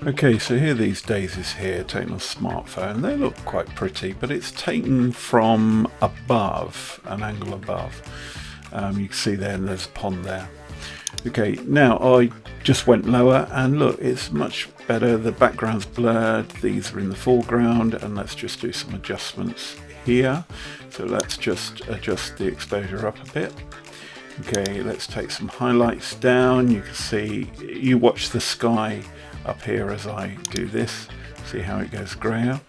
Okay, so here are these daisies here taken on smartphone. They look quite pretty, but it's taken from above, an angle above. You can see there's a pond there. Okay, now I just went lower and look, it's much better. The background's blurred, these are in the foreground, and let's just do some adjustments here. So let's just adjust the exposure up a bit. Okay, let's take some highlights down. You can see, you watch the sky up here as I do this, see how it goes grayer.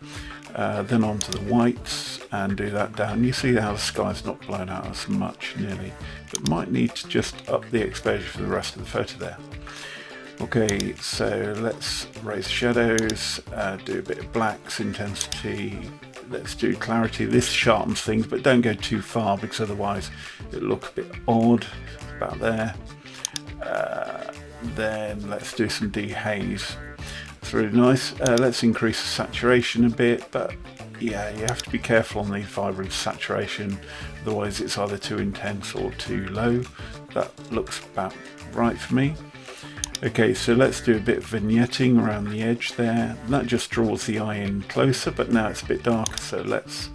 Then onto the whites and do that down. You see how the sky's not blown out as much nearly, but might need to just up the exposure for the rest of the photo there. Okay, so let's raise shadows, do a bit of blacks, intensity, let's do clarity. This sharpens things, but don't go too far because otherwise it'll look a bit odd. About there. Then let's do some dehaze. It's really nice. Let's increase the saturation a bit, but yeah, you have to be careful on the vibrance saturation, otherwise it's either too intense or too low. That looks about right for me. Okay, so let's do a bit of vignetting around the edge there. That just draws the eye in closer, but now it's a bit darker, so let's,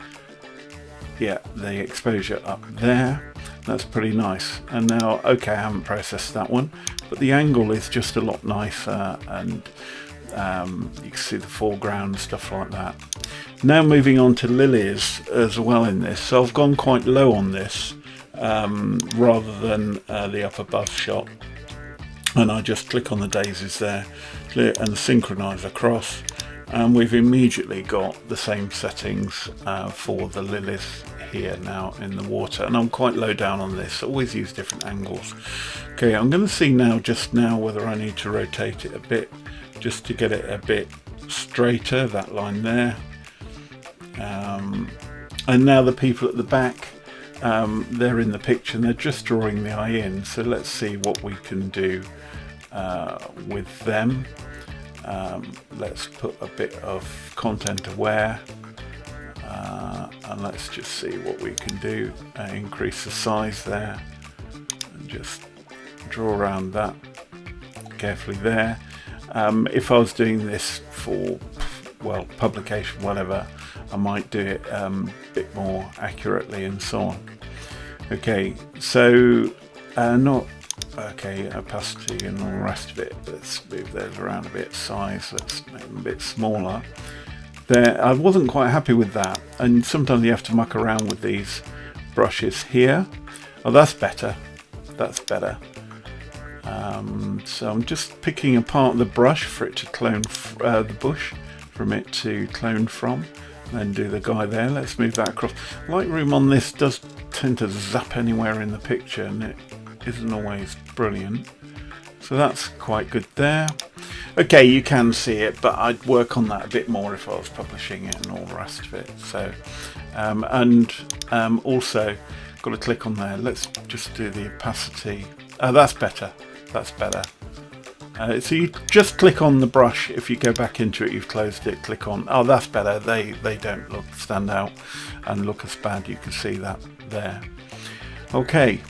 yeah, the exposure up there. That's pretty nice. And now, okay, I haven't processed that one, but the angle is just a lot nicer, and you can see the foreground, stuff like that. Now moving on to lilies as well in this. So I've gone quite low on this rather than the up above shot. And I just click on the daisies there and synchronize across. And we've immediately got the same settings for the lilies here now in the water, and I'm quite low down on this. Always use different angles. Okay, I'm going to see now, just now, whether I need to rotate it a bit just to get it a bit straighter, that line there. And now the people at the back, they're in the picture and they're just drawing the eye in, so let's see what we can do with them. Let's put a bit of content aware, and let's just see what we can do. Increase the size there and just draw around that carefully there. If I was doing this for, well, publication, whatever, I might do it a bit more accurately and so on. Okay, so not okay, opacity and all the rest of it. Let's move those around a bit, size, let's make them a bit smaller. There, I wasn't quite happy with that, and sometimes you have to muck around with these brushes here. Oh, that's better, that's better. So I'm just picking apart the brush for it to clone the bush, from it to clone from, and then do the guy there. Let's move that across. Lightroom on this does tend to zap anywhere in the picture, and it isn't always brilliant, so that's quite good there. Okay, you can see it, but I'd work on that a bit more if I was publishing it and all the rest of it. So also got to click on there. Let's just do the opacity. That's better, that's better. So you just click on the brush. If you go back into it, you've closed it, click on, oh, that's better. They don't stand out and look as bad. You can see that there. Okay.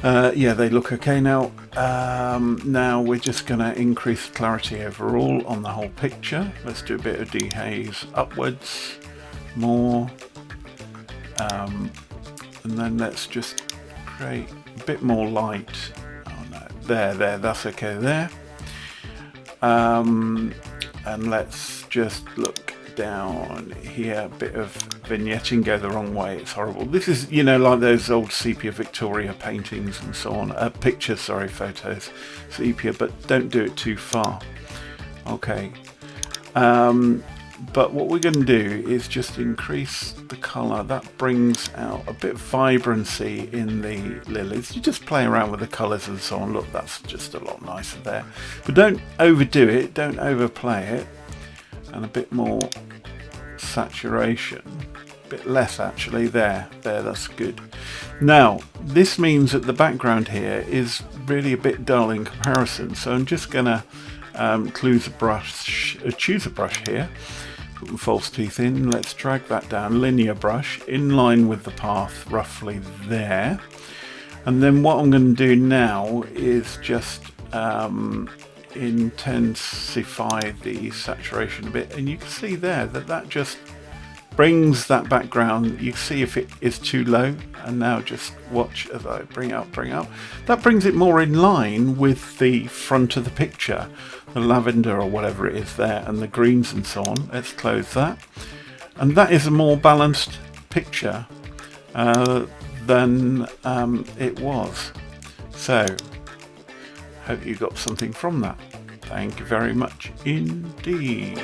Yeah, they look okay now. Now we're just going to increase clarity overall on the whole picture. Let's do a bit of dehaze upwards, more, and then let's just create a bit more light. Oh no, there, that's okay there. And let's just look down here, a bit of vignetting, go the wrong way, it's horrible. This is, you know, like those old sepia Victoria paintings and so on, pictures, sorry, photos, sepia, but don't do it too far. Okay, but what we're going to do is just increase the colour. That brings out a bit of vibrancy in the lilies. You just play around with the colours and so on. Look, that's just a lot nicer there, but don't overdo it, don't overplay it. And a bit more saturation, a bit less actually, there, that's good. Now this means that the background here is really a bit dull in comparison, so I'm just gonna choose a brush here, Put my false teeth in. Let's drag that down. Linear brush in line with the path, roughly there. And then what I'm going to do now is just intensify the saturation a bit, and you can see there that that just brings that background. You can see if it is too low, and now just watch as I bring up. That brings it more in line with the front of the picture, the lavender or whatever it is there, and the greens and so on. Let's close that, and that is a more balanced picture than it was. So hope you got something from that. Thank you very much indeed.